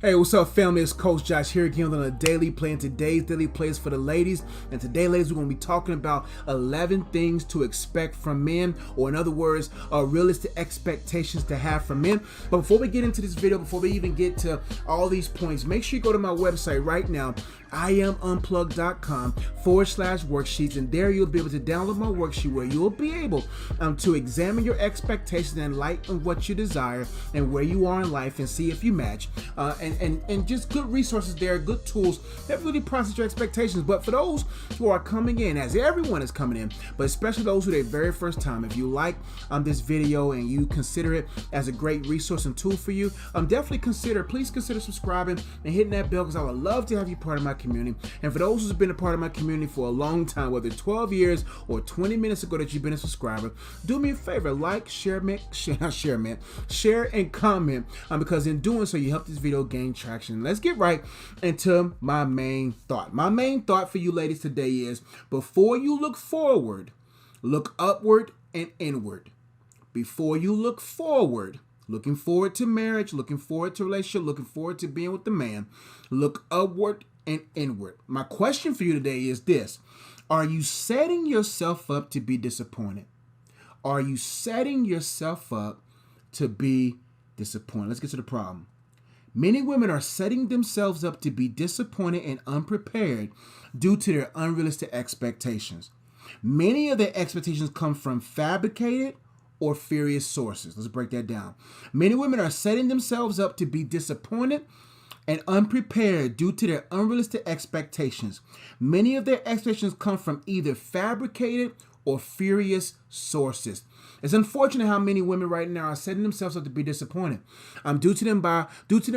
Hey, what's up, family? It's Coach Josh here again on a daily play. And today's daily play is for the ladies. And today, ladies, we're going to be talking about 11 things to expect from men, or in other words, realistic expectations to have from men. But before we get into this video, before we even get to all these points, make sure you go to my website right now, iamunplugged.com/worksheets, and there you'll be able to download my worksheet where you'll be able to examine your expectations and lighten what you desire and where you are in life and see if you match. And just good resources there, good tools that really process your expectations. But for those who are coming in, as everyone is coming in, but especially those who are their very first time, if you like this video and you consider it as a great resource and tool for you, please consider subscribing and hitting that bell, because I would love to have you part of my community. And for those who've been a part of my community for a long time, whether 12 years or 20 minutes ago that you've been a subscriber, do me a favor, like, share and comment, because in doing so, you help this video gain traction. Let's get right into my main thought. My main thought for you ladies today is, before you look forward, look upward and inward. Before you look forward, looking forward to marriage, looking forward to relationship, looking forward to being with the man, look upward and inward. My question for you today is this: are you setting yourself up to be disappointed? Are you setting yourself up to be disappointed? Let's get to the problem. Many women are setting themselves up to be disappointed and unprepared due to their unrealistic expectations. Many of their expectations come from fabricated or furious sources. Let's break that down. Many women are setting themselves up to be disappointed and unprepared due to their unrealistic expectations. Many of their expectations come from either fabricated or furious sources. It's unfortunate how many women right now are setting themselves up to be disappointed due to them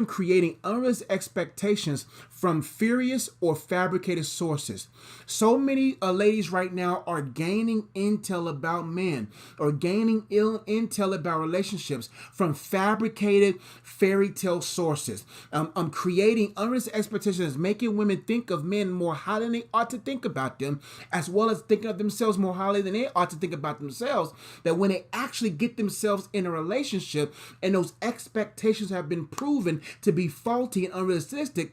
creating unrealistic expectations from furious or fabricated sources. So many ladies right now are gaining intel about men, or gaining intel about relationships from fabricated fairy tale sources. Creating unrealistic expectations, making women think of men more highly than they ought to think about them, as well as thinking of themselves more highly than they ought to think about themselves. That when they actually get themselves in a relationship and those expectations have been proven to be faulty and unrealistic,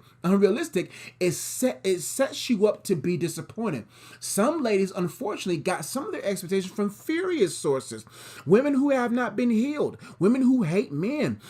it sets you up to be disappointed. Some ladies, unfortunately, got some of their expectations from furious sources. Women who have not been healed, women who hate men,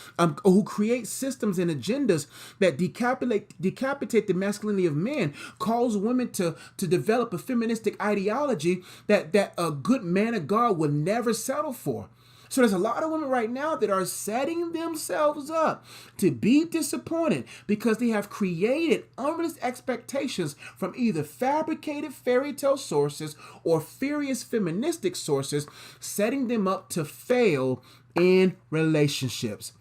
who create systems and agendas that decapitate the masculinity of men, cause women to develop a feministic ideology that a good man of God would never settle for. So there's a lot of women right now that are setting themselves up to be disappointed because they have created unrealistic expectations from either fabricated fairy tale sources or furious feministic sources, setting them up to fail in relationships.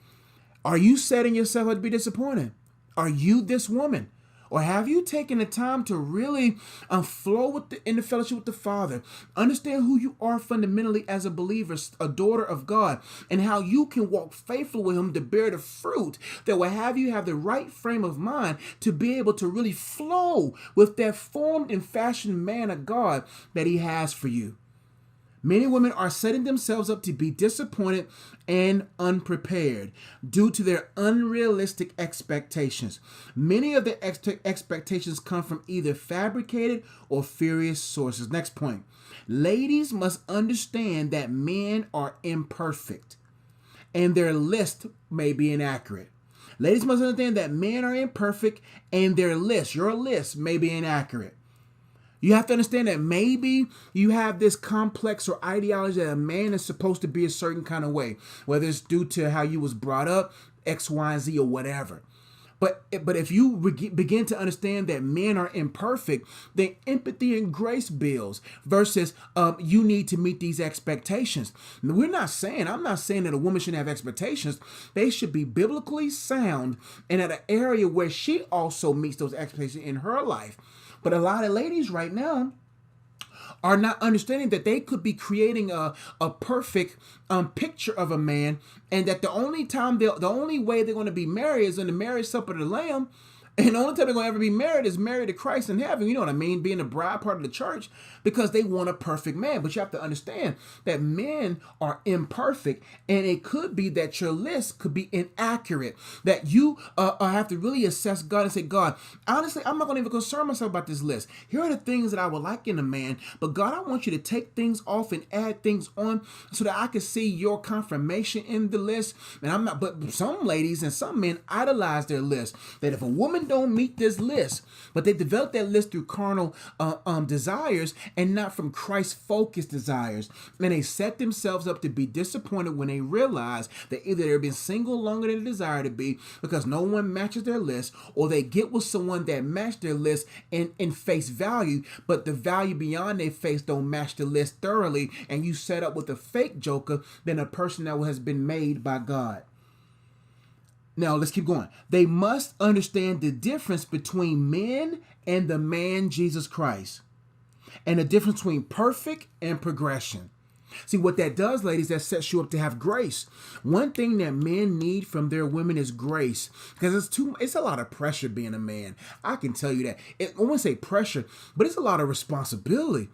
Are you setting yourself up to be disappointed? Are you this woman? Or have you taken the time to really flow in the fellowship with the Father, understand who you are fundamentally as a believer, a daughter of God, and how you can walk faithfully with Him to bear the fruit that will have you have the right frame of mind to be able to really flow with that formed and fashioned man of God that He has for you? Many women are setting themselves up to be disappointed and unprepared due to their unrealistic expectations. Many of the expectations come from either fabricated or furious sources. Next point. Ladies must understand that men are imperfect and their list may be inaccurate. Ladies must understand that men are imperfect and your list may be inaccurate. You have to understand that maybe you have this complex or ideology that a man is supposed to be a certain kind of way, whether it's due to how you was brought up, X, Y, and Z, or whatever. But if you begin to understand that men are imperfect, then empathy and grace builds versus you need to meet these expectations. I'm not saying that a woman shouldn't have expectations. They should be biblically sound and at an area where she also meets those expectations in her life. But a lot of ladies right now are not understanding that they could be creating a perfect picture of a man, and that the only way they're going to be married is in the marriage supper of the Lamb. And the only time they're going to ever be married is married to Christ in heaven. You know what I mean? Being the bride part of the church, because they want a perfect man. But you have to understand that men are imperfect, and it could be that your list could be inaccurate, that you have to really assess God and say, God, honestly, I'm not going to even concern myself about this list. Here are the things that I would like in a man, but God, I want you to take things off and add things on so that I can see your confirmation in the list. And I'm not, but some ladies and some men idolize their list, that if a woman don't meet this list, but they develop that list through carnal desires and not from Christ-focused desires, and they set themselves up to be disappointed when they realize that either they've been single longer than they desire to be because no one matches their list, or they get with someone that matched their list in face value, but the value beyond their face don't match the list thoroughly, and you set up with a fake joker than a person that has been made by God. Now, let's keep going. They must understand the difference between men and the man Jesus Christ, and the difference between perfect and progression. See, what that does, ladies, that sets you up to have grace. One thing that men need from their women is grace, because it's a lot of pressure being a man. I can tell you that. I won't say pressure, but it's a lot of responsibility.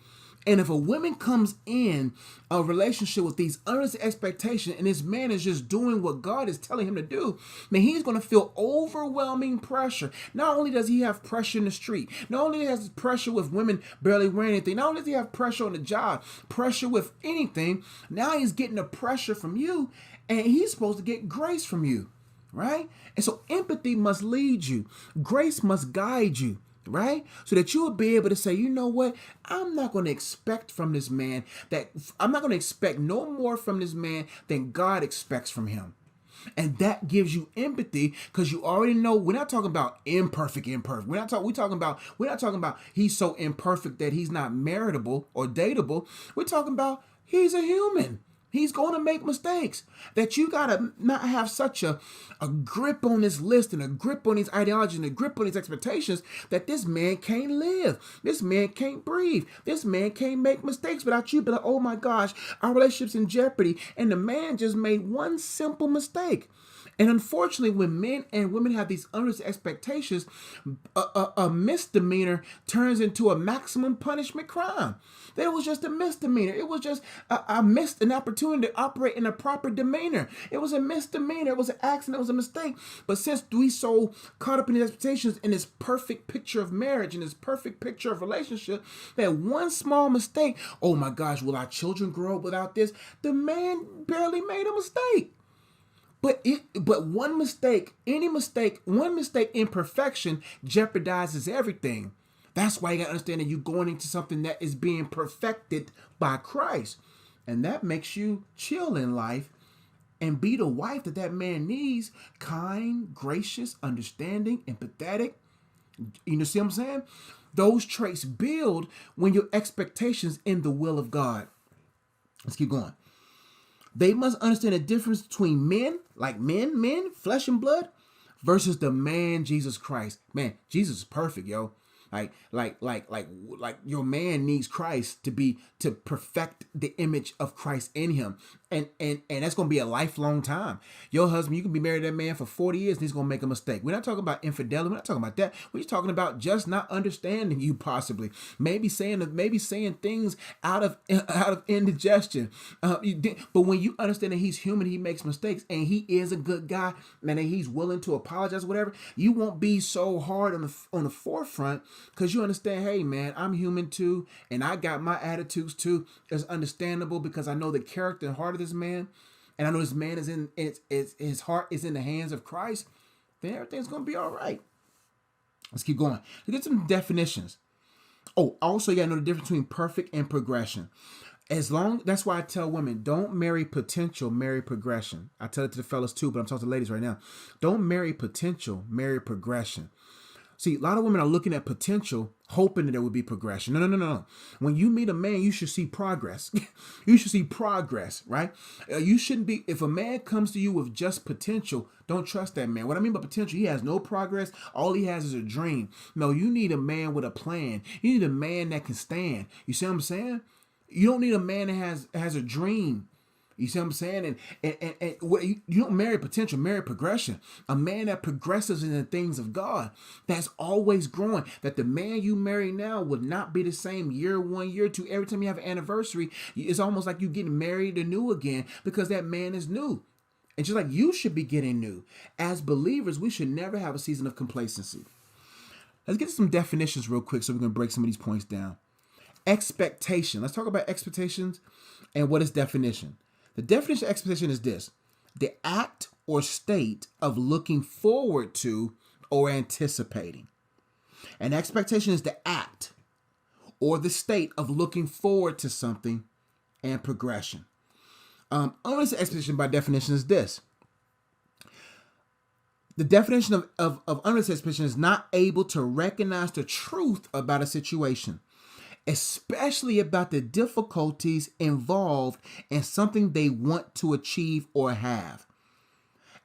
And if a woman comes in a relationship with these unrealistic expectations, and this man is just doing what God is telling him to do, then he's going to feel overwhelming pressure. Not only does he have pressure in the street, not only has he pressure with women barely wearing anything, not only does he have pressure on the job, pressure with anything, now he's getting the pressure from you, and he's supposed to get grace from you, right? And so empathy must lead you. Grace must guide you. Right? So that you will be able to say, you know what? I'm not going to expect from this man I'm not going to expect no more from this man than God expects from him. And that gives you empathy, because you already know we're not talking about imperfect. We're not talking about he's so imperfect that he's not marriageable or dateable. We're talking about he's a human. He's going to make mistakes. That you got to not have such a grip on this list and a grip on these ideologies and a grip on these expectations that this man can't live. This man can't breathe. This man can't make mistakes without you. Be like, oh my gosh, our relationship's in jeopardy. And the man just made one simple mistake. And unfortunately, when men and women have these unrealistic expectations, a misdemeanor turns into a maximum punishment crime. That was just a misdemeanor. It was just I missed an opportunity to operate in a proper demeanor. It was a misdemeanor. It was an accident. It was a mistake. But since we so caught up in these expectations in this perfect picture of marriage and this perfect picture of relationship, that one small mistake, oh my gosh, will our children grow up without this? The man barely made a mistake. But one mistake, one mistake, imperfection jeopardizes everything. That's why you got to understand that you're going into something that is being perfected by Christ. And that makes you chill in life and be the wife that man needs. Kind, gracious, understanding, empathetic. You know, see what I'm saying? Those traits build when your expectations in the will of God. Let's keep going. They must understand the difference between men, like men, flesh and blood, versus the man, Jesus Christ. Man, Jesus is perfect, yo. Like your man needs Christ to perfect the image of Christ in him. And that's going to be a lifelong time. Your husband, you can be married to that man for 40 years and he's going to make a mistake. We're not talking about infidelity. We're not talking about that. We're just talking about just not understanding you, possibly. Maybe saying things out of indigestion. But when you understand that he's human, he makes mistakes, and he is a good guy, and that he's willing to apologize, whatever, you won't be so hard on the forefront, because you understand, hey man, I'm human too, and I got my attitudes too. It's understandable because I know the character and heart of this man, and I know this man his heart is in the hands of Christ. Then everything's gonna be all right. Let's keep going. Let's get some definitions. Oh, also you gotta know the difference between perfect and progression. That's why I tell women, don't marry potential, marry progression. I tell it to the fellas too, but I'm talking to ladies right now. Don't marry potential, marry progression. See, a lot of women are looking at potential, hoping that there would be progression. No. When you meet a man, you should see progress. You should see progress, right? You shouldn't be, if a man comes to you with just potential, don't trust that man. What I mean by potential, he has no progress. All he has is a dream. No, you need a man with a plan. You need a man that can stand. You see what I'm saying? You don't need a man that has a dream. You see what I'm saying? And what you don't marry potential, marry progression. A man that progresses in the things of God, that's always growing. That the man you marry now would not be the same year one, year two. Every time you have an anniversary, it's almost like you getting married anew again because that man is new. And just like you should be getting new. As believers, we should never have a season of complacency. Let's get to some definitions real quick so we can break some of these points down. Expectation. Let's talk about expectations and what is definition. The definition of expectation is this: the act or state of looking forward to or anticipating. An expectation is the act or the state of looking forward to something and progression. Unrealistic expectation by definition is this: the definition of unrealistic expectation is not able to recognize the truth about a situation, especially about the difficulties involved in something they want to achieve or have.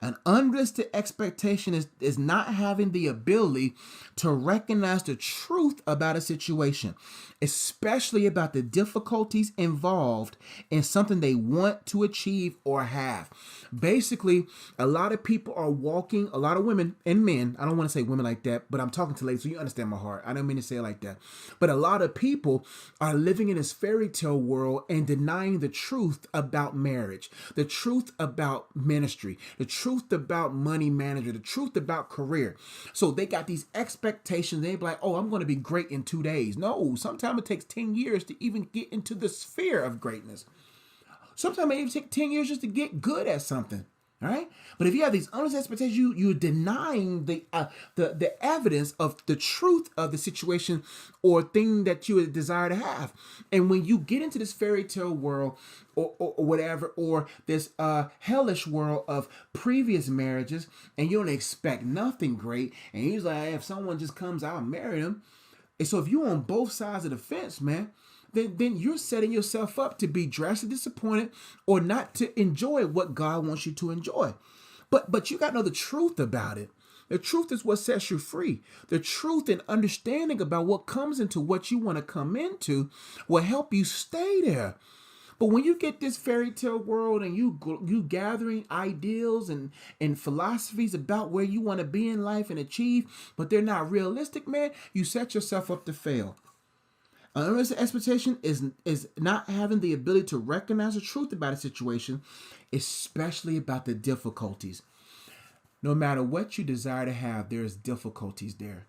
An unrealistic expectation is not having the ability to recognize the truth about a situation, especially about the difficulties involved in something they want to achieve or have. Basically, a lot of people are walking, a lot of women and men, I don't want to say women like that, but I'm talking to ladies, so you understand my heart. I don't mean to say it like that. But a lot of people are living in this fairy tale world and denying the truth about marriage, the truth about ministry, the truth about money management, the truth about career. So they got these expectations. They be like, oh, I'm going to be great in 2 days. No, sometimes it takes 10 years to even get into the sphere of greatness. Sometimes it even takes 10 years just to get good at something. All right. But if you have these honest expectations, you're denying the evidence of the truth of the situation or thing that you desire to have. And when you get into this fairy tale world or whatever, or this hellish world of previous marriages, and you don't expect nothing great, and you're like, if someone just comes out and marry them. And so if you're on both sides of the fence, man, then you're setting yourself up to be drastically disappointed or not to enjoy what God wants you to enjoy. But you got to know the truth about it. The truth is what sets you free. The truth and understanding about what comes into what you want to come into will help you stay there. But when you get this fairy tale world and you gathering ideals and philosophies about where you want to be in life and achieve, but they're not realistic, man, you set yourself up to fail. Unrealistic expectation is not having the ability to recognize the truth about a situation, especially about the difficulties. No matter what you desire to have, there's difficulties there.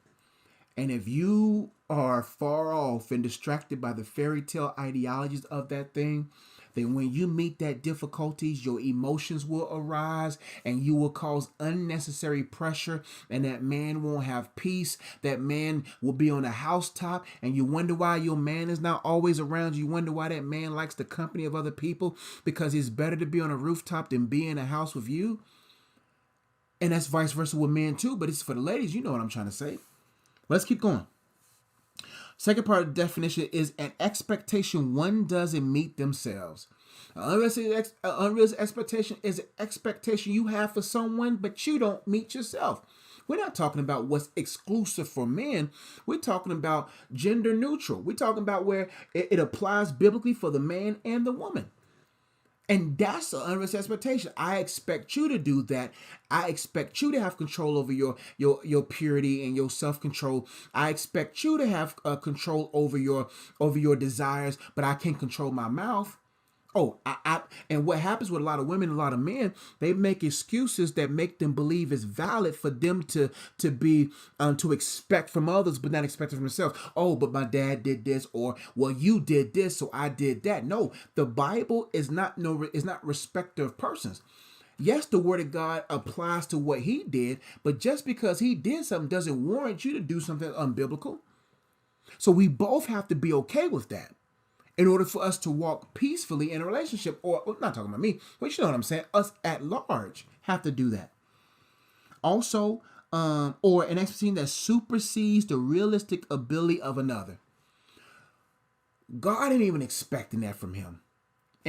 And if you are far off and distracted by the fairy tale ideologies of that thing, then when you meet that difficulties, your emotions will arise and you will cause unnecessary pressure, and that man won't have peace. That man will be on a housetop, and you wonder why your man is not always around. You wonder why that man likes the company of other people, because it's better to be on a rooftop than be in a house with you. And that's vice versa with men too, but it's for the ladies. You know what I'm trying to say. Let's keep going. Second part of the definition is an expectation one doesn't meet themselves. Unrealistic expectation is an expectation you have for someone, but you don't meet yourself. We're not talking about what's exclusive for men. We're talking about gender neutral. We're talking about where it applies biblically for the man and the woman. And that's an unrealistic expectation. I expect you to do that. I expect you to have control over your purity and your self-control. I expect you to have control over your desires, but I can't control my mouth. Oh, and what happens with a lot of women, a lot of men, they make excuses that make them believe it's valid for them to be to expect from others, but not expect it from themselves. Oh, but my dad did this, or well, you did this, so I did that. No, the Bible is not respecter of persons. Yes, the word of God applies to what he did, but just because he did something doesn't warrant you to do something unbiblical. So we both have to be okay with that in order for us to walk peacefully in a relationship. Or well, not talking about me, but you know what I'm saying. Us at large have to do that. Also, or an expectation that supersedes the realistic ability of another. God ain't even expecting that from him,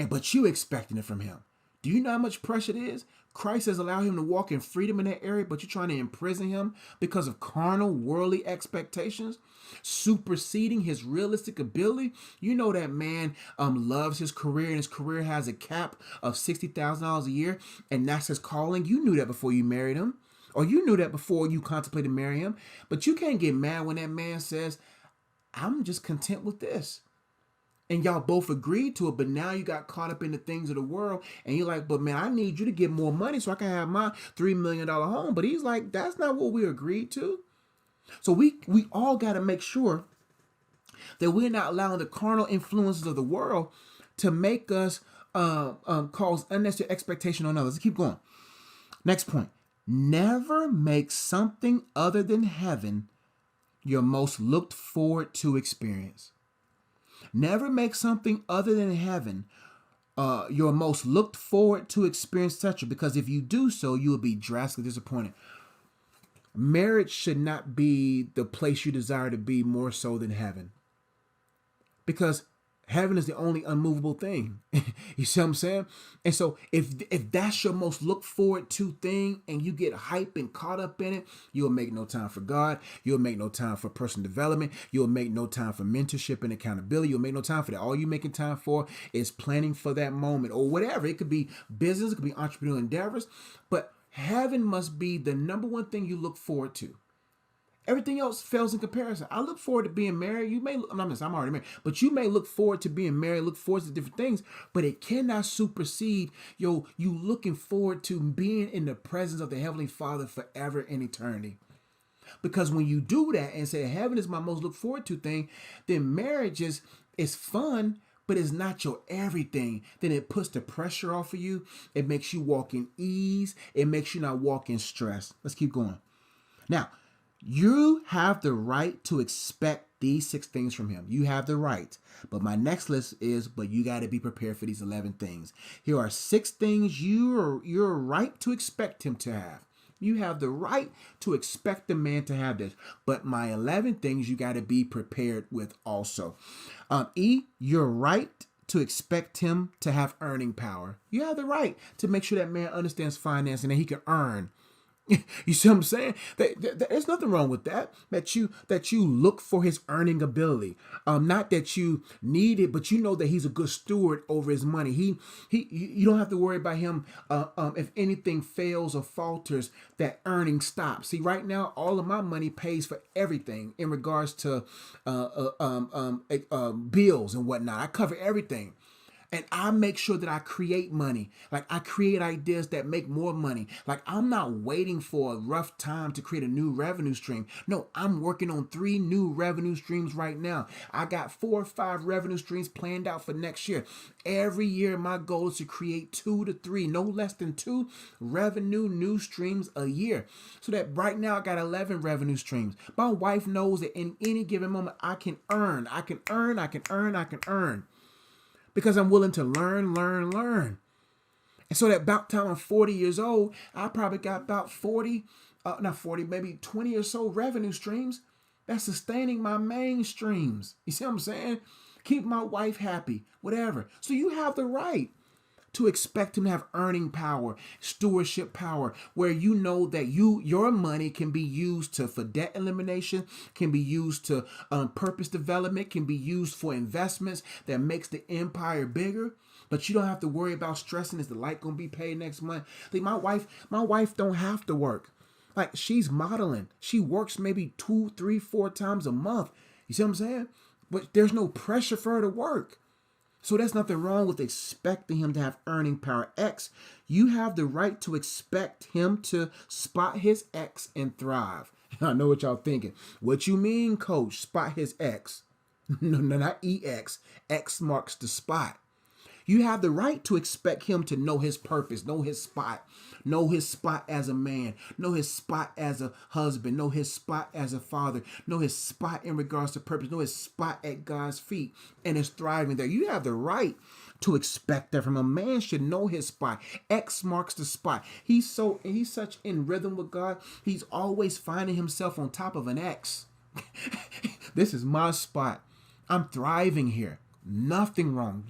but you expecting it from him. Do you know how much pressure it is? Christ has allowed him to walk in freedom in that area, but you're trying to imprison him because of carnal, worldly expectations, superseding his realistic ability. You know that man loves his career, and his career has a cap of $60,000 a year, and that's his calling. You knew that before you married him, or you knew that before you contemplated marrying him. But you can't get mad when that man says, I'm just content with this. And y'all both agreed to it, but now you got caught up in the things of the world, and you're like, but man, I need you to get more money so I can have my $3 million home. But he's like, that's not what we agreed to. So we all got to make sure that we're not allowing the carnal influences of the world to make us cause unnecessary expectation on others. Let's keep going. Next point. Never make something other than heaven your most looked forward to experience. Never make something other than heaven your most looked forward to experience, etc. Because if you do so, you will be drastically disappointed. Marriage should not be the place you desire to be more so than heaven. Because heaven is the only unmovable thing. You see what I'm saying? And so if that's your most look forward to thing and you get hype and caught up in it, you'll make no time for God. You'll make no time for personal development. You'll make no time for mentorship and accountability. You'll make no time for that. All you're making time for is planning for that moment or whatever. It could be business. It could be entrepreneurial endeavors. But heaven must be the number one thing you look forward to. Everything else fails in comparison. I look forward to being married. I'm already married, but you may look forward to being married, look forward to different things, but it cannot supersede you looking forward to being in the presence of the Heavenly Father forever in eternity. Because when you do that and say heaven is my most look forward to thing, then marriage is fun, but it's not your everything. Then it puts the pressure off of you. It makes you walk in ease. It makes you not walk in stress. Let's keep going. Now, you have the right to expect these 6 things from him. You have the right. But my next list is, but you got to be prepared for these 11 things. Here are 6 things you're right to expect him to have. You have the right to expect the man to have this. But my 11 things you got to be prepared with also. You're right to expect him to have earning power. You have the right to make sure that man understands finance and that he can earn. You see what I'm saying? There's nothing wrong with that. That you look for his earning ability. Not that you need it, but you know that he's a good steward over his money. You don't have to worry about him if anything fails or falters, that earning stops. See, right now, all of my money pays for everything in regards to bills and whatnot. I cover everything. And I make sure that I create money. Like I create ideas that make more money. Like I'm not waiting for a rough time to create a new revenue stream. No, I'm working on 3 new revenue streams right now. I got 4 or 5 revenue streams planned out for next year. Every year, my goal is to create 2 to 3, no less than 2 revenue new streams a year. So that right now I got 11 revenue streams. My wife knows that in any given moment I can earn. Because I'm willing to learn. And so that about time I'm 40 years old, I probably got about maybe 20 or so revenue streams that's sustaining my main streams. You see what I'm saying? Keep my wife happy, whatever. So you have the right to expect him to have earning power, stewardship power, where you know that your money can be used for debt elimination, can be used to purpose development, can be used for investments that makes the empire bigger. But you don't have to worry about stressing. Is the light gonna be paid next month? Like my wife don't have to work. Like she's modeling. She works maybe 2, 3, 4 times a month. You see what I'm saying? But there's no pressure for her to work. So there's nothing wrong with expecting him to have earning power. X, you have the right to expect him to spot his X and thrive. I know what y'all thinking. What you mean, coach? Spot his X. No, not EX. X marks the spot. You have the right to expect him to know his purpose, know his spot as a man, know his spot as a husband, know his spot as a father, know his spot in regards to purpose, know his spot at God's feet and is thriving there. You have the right to expect that from a man. Should know his spot. X marks the spot. He's such in rhythm with God. He's always finding himself on top of an X. This is my spot. I'm thriving here. Nothing wrong.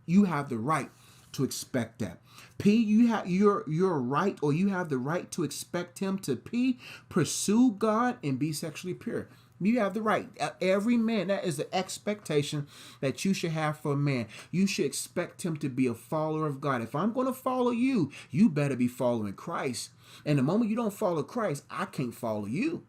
You have the right to expect that. P, you have you're right, or you have the right to expect him to P, pursue God and be sexually pure. You have the right. Every man, that is the expectation that you should have for a man. You should expect him to be a follower of God. If I'm going to follow you, you better be following Christ. And the moment you don't follow Christ, I can't follow you.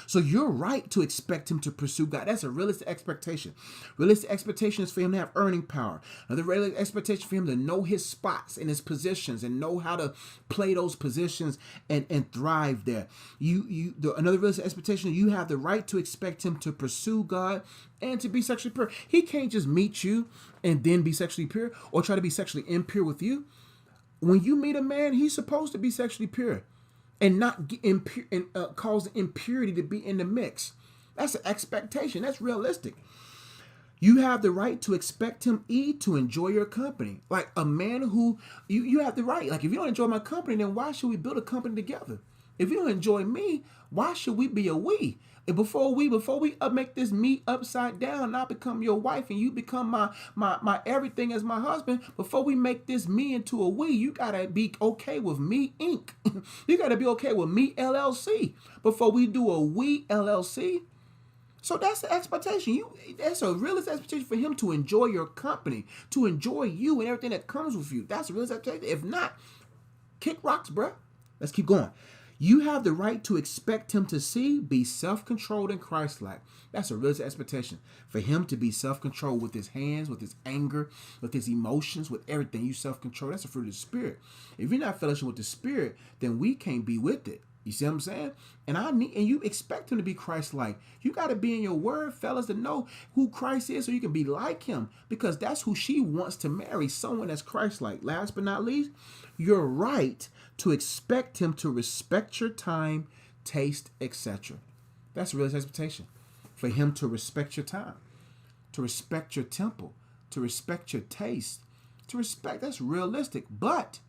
So you're right to expect him to pursue God. That's a realistic expectation. Realistic expectation is for him to have earning power. Another realistic expectation for him to know his spots and his positions and know how to play those positions and thrive there. Another realistic expectation, you have the right to expect him to pursue God and to be sexually pure. He can't just meet you and then be sexually pure or try to be sexually impure with you. When you meet a man, he's supposed to be sexually pure and not cause impurity to be in the mix. That's an expectation. That's realistic. You have the right to expect him to enjoy your company. Like a man who, you have the right. Like if you don't enjoy my company, then why should we build a company together? If you don't enjoy me, why should we be a we? And before we make this me upside down, and I become your wife and you become my everything as my husband, before we make this me into a we, you gotta be okay with me Inc. You gotta be okay with me LLC before we do a we LLC. So that's the expectation. That's a realistic expectation for him to enjoy your company, to enjoy you and everything that comes with you. That's a realistic expectation. If not, kick rocks, bruh. Let's keep going. You have the right to expect him to be self-controlled and Christ-like. That's a realistic expectation. For him to be self-controlled with his hands, with his anger, with his emotions, with everything. You self-control. That's a fruit of the Spirit. If you're not fellowship with the Spirit, then we can't be with it. You see what I'm saying? And you expect him to be Christ-like. You got to be in your word, fellas, to know who Christ is so you can be like him, because that's who she wants to marry, someone that's Christ-like. Last but not least, you're right to expect him to respect your time, taste, etc. That's a real expectation. For him to respect your time, to respect your temple, to respect your taste, that's realistic. But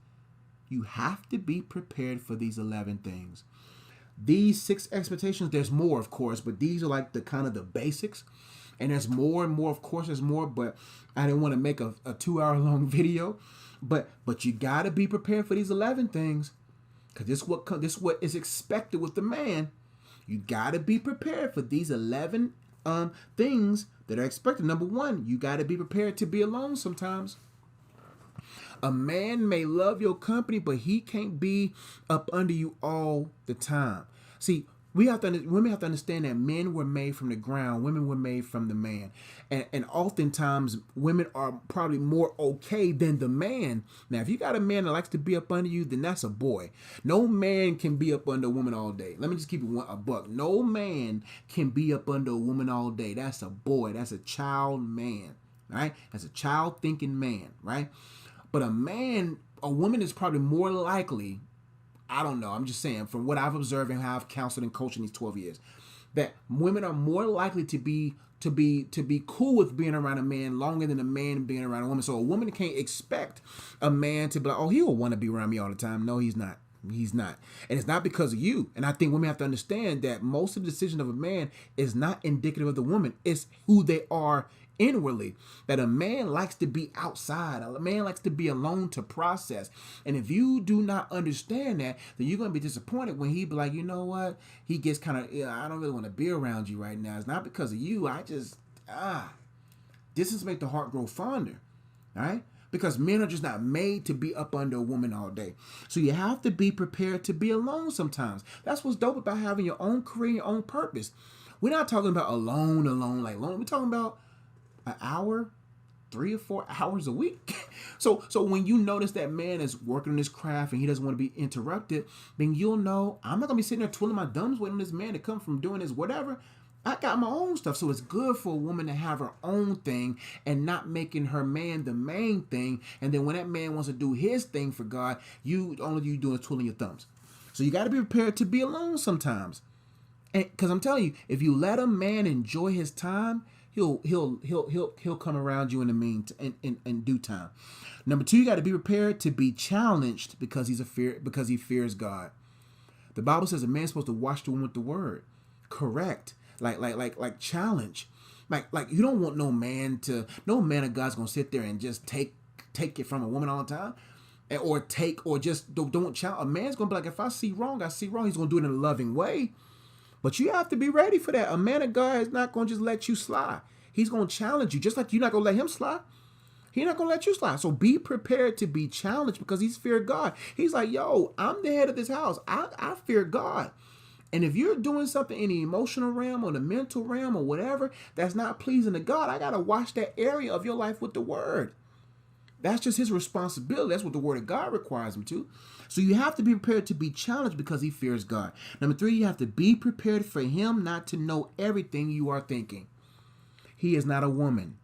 you have to be prepared for these 11 things. These 6 expectations, there's more, of course, but these are like the kind of the basics. And there's more and more, of course, there's more, but I didn't want to make a 2-hour-long video. But you got to be prepared for these 11 things, because this is what is expected with the man. You got to be prepared for these 11 things that are expected. Number 1, you got to be prepared to be alone sometimes. A man may love your company, but he can't be up under you all the time. See, women have to understand that men were made from the ground, women were made from the man. And oftentimes, women are probably more okay than the man. Now, if you got a man that likes to be up under you, then that's a boy. No man can be up under a woman all day. Let me just keep it a buck. No man can be up under a woman all day. That's a boy. That's a child man, right? That's a child thinking man, right? But a woman is probably more likely, I don't know, I'm just saying, from what I've observed and how I've counseled and coached in these 12 years, that women are more likely to be cool with being around a man longer than a man being around a woman. So a woman can't expect a man to be like, oh, he'll want to be around me all the time. No, he's not. He's not. And it's not because of you. And I think women have to understand that most of the decision of a man is not indicative of the woman. It's who they are inwardly. That a man likes to be outside. A man likes to be alone to process. And if you do not understand that, then you're going to be disappointed when he be like, you know what? He gets kind of, I don't really want to be around you right now. It's not because of you. I just, distance make the heart grow fonder. All right? Because men are just not made to be up under a woman all day. So you have to be prepared to be alone sometimes. That's what's dope about having your own career, your own purpose. We're not talking about alone. We're talking about an hour, 3 or 4 hours a week. So when you notice that man is working on his craft and he doesn't want to be interrupted, then you'll know I'm not going to be sitting there twiddling my thumbs waiting on this man to come from doing his whatever. I got my own stuff. So it's good for a woman to have her own thing and not making her man the main thing. And then when that man wants to do his thing for God, all you doing is twiddling your thumbs. So you got to be prepared to be alone sometimes. And because I'm telling you, if you let a man enjoy his time, he'll come around you in due time. Number 2, you got to be prepared to be challenged because he fears God. The Bible says a man's supposed to wash the woman with the word. Correct. Like challenge. Like you don't want no man of God's gonna sit there and just take take it from a woman all the time. Or just don't challenge. A man's gonna be like, if I see wrong, I see wrong. He's gonna do it in a loving way. But you have to be ready for that. A man of God is not gonna just let you slide. He's gonna challenge you, just like you're not gonna let him slide. He's not gonna let you slide. So be prepared to be challenged because he's feared God. He's like, yo, I'm the head of this house. I fear God. And if you're doing something in the emotional realm or the mental realm or whatever that's not pleasing to God, I gotta watch that area of your life with the word. That's just his responsibility. That's what the word of God requires him to. So you have to be prepared to be challenged because he fears God. Number 3, you have to be prepared for him not to know everything you are thinking. He is not a woman.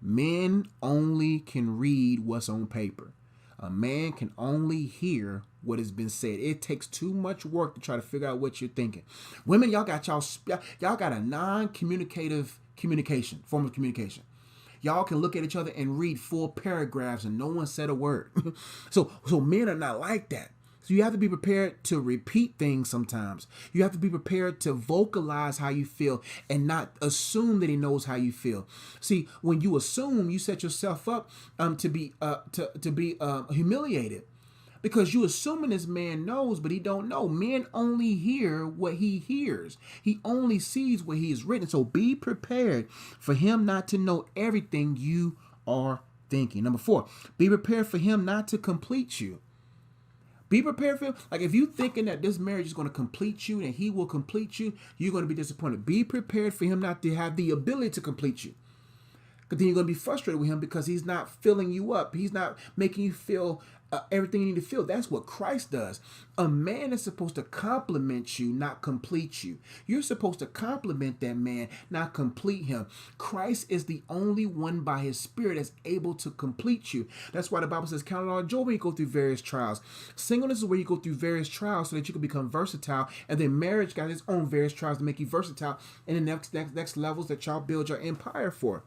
Men only can read what's on paper. A man can only hear what has been said. It takes too much work to try to figure out what you're thinking. Women, y'all got a non-communicative form of communication. Y'all can look at each other and read full paragraphs and no one said a word. So men are not like that. So you have to be prepared to repeat things sometimes. You have to be prepared to vocalize how you feel and not assume that he knows how you feel. See, when you assume, you set yourself up to be humiliated. Because you assuming this man knows, but he don't know. Men only hear what he hears. He only sees what he has written. So be prepared for him not to know everything you are thinking. Number 4, be prepared for him not to complete you. Be prepared for him. Like if you thinking that this marriage is going to complete you and he will complete you, you're going to be disappointed. Be prepared for him not to have the ability to complete you. Because then you're going to be frustrated with him because he's not filling you up. He's not making you feel everything you need to feel. That's what Christ does. A man is supposed to compliment you, not complete you. You're supposed to compliment that man, not complete him. Christ is the only one by his Spirit that's able to complete you. That's why the Bible says, count it all joy when you go through various trials. Singleness is where you go through various trials so that you can become versatile. And then marriage got its own various trials to make you versatile in the next levels that y'all build your empire for.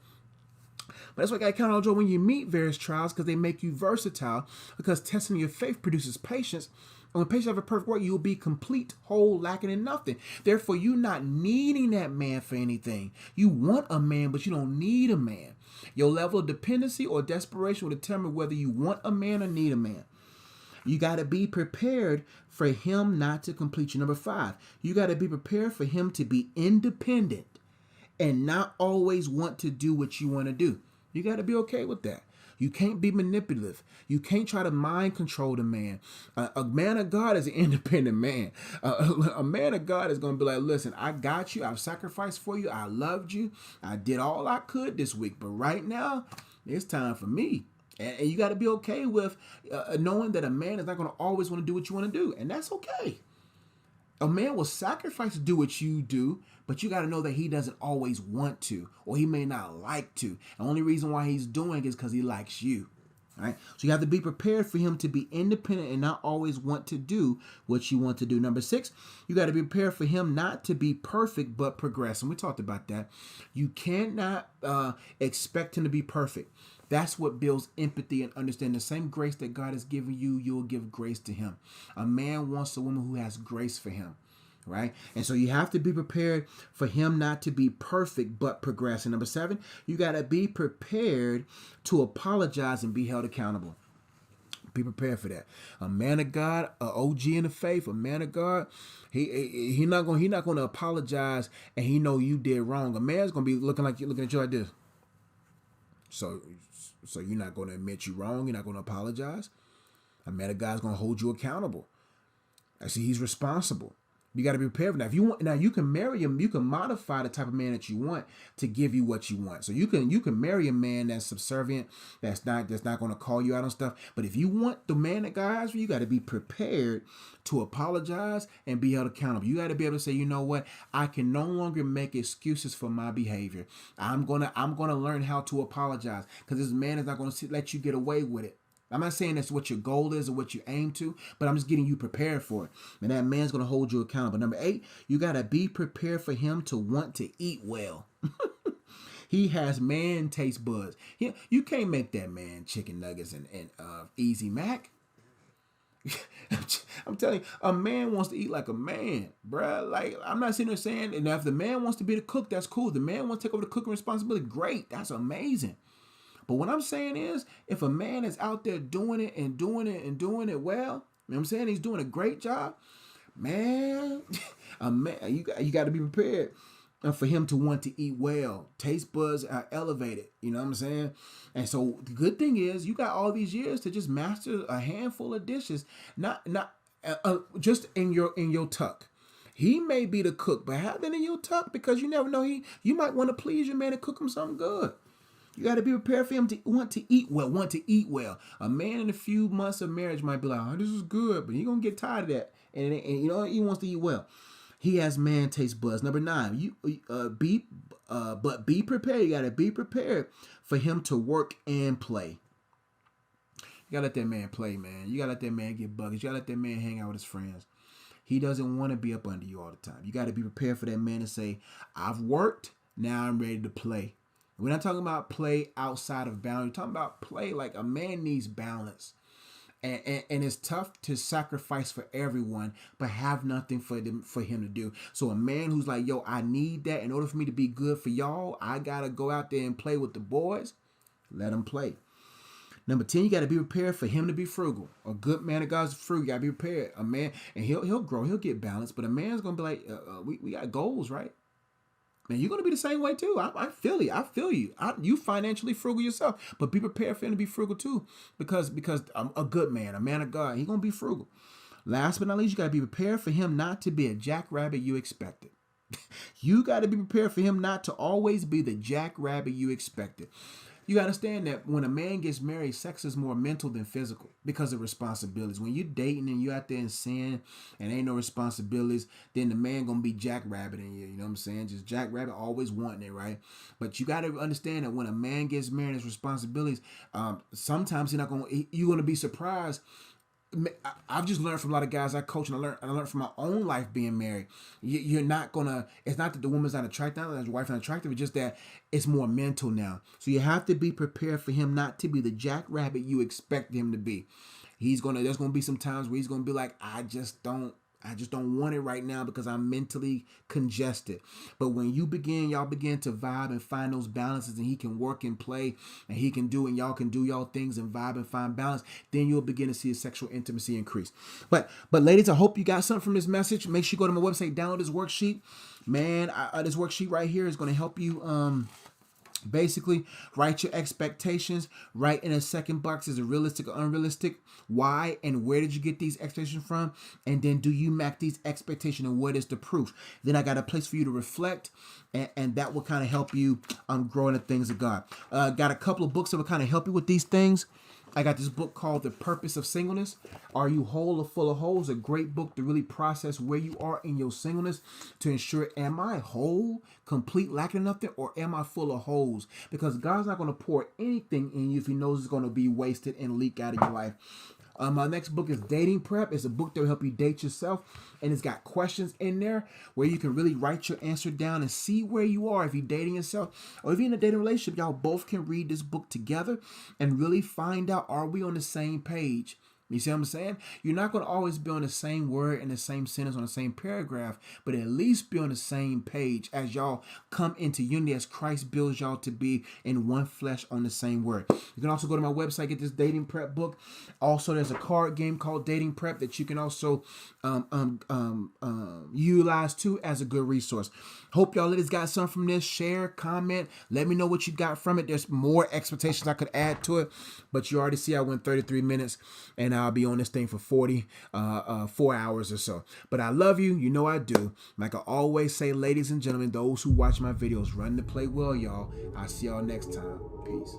But that's why I got to count on joy when you meet various trials, because they make you versatile, because testing your faith produces patience. And when patience have a perfect work, you'll be complete, whole, lacking in nothing. Therefore, you're not needing that man for anything. You want a man, but you don't need a man. Your level of dependency or desperation will determine whether you want a man or need a man. You got to be prepared for him not to complete you. Number 5, you got to be prepared for him to be independent and not always want to do what you want to do. You got to be okay with that. You can't be manipulative. You can't try to mind control the man. A man of God is an independent man. A man of God is going to be like, listen, I got you. I've sacrificed for you. I loved you. I did all I could this week. But right now, it's time for me. And you got to be okay with knowing that a man is not going to always want to do what you want to do. And that's okay. A man will sacrifice to do what you do, but you got to know that he doesn't always want to, or he may not like to. The only reason why he's doing it is because he likes you. Right? So you have to be prepared for him to be independent and not always want to do what you want to do. Number 6, you got to be prepared for him not to be perfect, but progress. And we talked about that. You cannot expect him to be perfect. That's what builds empathy and understanding. The same grace that God has given you, you'll give grace to him. A man wants a woman who has grace for him, right? And so you have to be prepared for him not to be perfect, but progress. And number 7, you got to be prepared to apologize and be held accountable. Be prepared for that. A man of God, an OG in the faith, a man of God, he not going to apologize and he know you did wrong. A man's going to be looking at you like this. So you're not going to admit you're wrong. You're not going to apologize. A man of God's going to hold you accountable. I see he's responsible. You got to be prepared for that. If you want, now you can marry him. You can modify the type of man that you want to give you what you want. So you can marry a man that's subservient, that's not going to call you out on stuff. But if you want the man that God has for you, you got to be prepared to apologize and be held accountable. You got to be able to say, you know what? I can no longer make excuses for my behavior. I'm gonna learn how to apologize, because this man is not going to let you get away with it. I'm not saying that's what your goal is or what you aim to, but I'm just getting you prepared for it. And that man's going to hold you accountable. Number 8, you got to be prepared for him to want to eat well. He has man taste buds. You can't make that man chicken nuggets and Easy Mac. I'm telling you, a man wants to eat like a man, bruh. Like, I'm not sitting there saying, and if the man wants to be the cook, that's cool. The man wants to take over the cooking responsibility, great. That's amazing. But what I'm saying is, if a man is out there doing it and doing it and doing it well, you know what I'm saying? He's doing a great job, man. You got to be prepared for him to want to eat well. Taste buds are elevated. You know what I'm saying? And so the good thing is, you got all these years to just master a handful of dishes, not just in your tuck. He may be the cook, but have that in your tuck, because you never know. You might want to please your man and cook him something good. You got to be prepared for him to want to eat well. A man in a few months of marriage might be like, oh, this is good, but you're going to get tired of that. And you know, he wants to eat well. He has man taste buds. Number 9, be prepared. You got to be prepared for him to work and play. You got to let that man play, man. You got to let that man get buckets. You got to let that man hang out with his friends. He doesn't want to be up under you all the time. You got to be prepared for that man to say, I've worked, now I'm ready to play. We're not talking about play outside of boundaries. We're talking about play like a man needs balance. And it's tough to sacrifice for everyone, but have nothing for him to do. So a man who's like, yo, I need that in order for me to be good for y'all. I got to go out there and play with the boys. Let him play. Number 10, you got to be prepared for him to be frugal. A good man of God's frugal. You got to be prepared. A man, and he'll grow, he'll get balanced, but a man's going to be like, we got goals, right? Man, you're going to be the same way too. I feel you. I feel you. You financially frugal yourself, but be prepared for him to be frugal too, because I'm a good man, a man of God. He's going to be frugal. Last but not least, you got to be prepared for him not to be a jackrabbit you expected. You got to be prepared for him not to always be the jackrabbit you expected. You got to understand that when a man gets married, sex is more mental than physical because of responsibilities. When you're dating and you're out there in sin and ain't no responsibilities, then the man going to be jackrabbiting you. You know what I'm saying? Just jackrabbit, always wanting it, right? But you got to understand that when a man gets married, his responsibilities, sometimes you're going to be surprised. I've just learned from a lot of guys I coach, and I learned from my own life being married. You're not gonna. It's not that the woman's not attractive, not that your wife not attractive. It's just that it's more mental now. So you have to be prepared for him not to be the jackrabbit you expect him to be. There's gonna be some times where he's gonna be like, I just don't want it right now because I'm mentally congested. But when y'all begin to vibe and find those balances, and he can work and play, and he can do, and y'all can do y'all things and vibe and find balance, then you'll begin to see his sexual intimacy increase. But ladies, I hope you got something from this message. Make sure you go to my website, download this worksheet. Man, this worksheet right here is going to help you basically write your expectations. Right in a second box is a realistic or unrealistic. Why and where did you get these expectations from? And then do you match these expectations, and what is the proof? Then I got a place for you to reflect, and that will kind of help you grow in the things of God. Got a couple of books that will kind of help you with these things. I got this book called The Purpose of Singleness. Are You Whole or Full of Holes? A great book to really process where you are in your singleness, to ensure, am I whole, complete, lacking nothing, or am I full of holes? Because God's not going to pour anything in you if he knows it's going to be wasted and leak out of your life. My next book is Dating Prep. It's a book that will help you date yourself, and it's got questions in there where you can really write your answer down and see where you are if you're dating yourself, or if you're in a dating relationship. Y'all both can read this book together and really find out, are we on the same page? You see what I'm saying? You're not going to always be on the same word and the same sentence on the same paragraph, but at least be on the same page as y'all come into unity as Christ builds y'all to be in one flesh on the same word. You can also go to my website, get this dating prep book. Also, there's a card game called Dating Prep that you can also utilize too as a good resource. Hope y'all ladies got something from this. Share, comment, let me know what you got from it. There's more expectations I could add to it, but you already see I went 33 minutes, and I'll be on this thing for 4 hours or so. But I love you. You know I do. Like I always say, ladies and gentlemen, those who watch my videos, run the play well, y'all. I'll see y'all next time. Peace.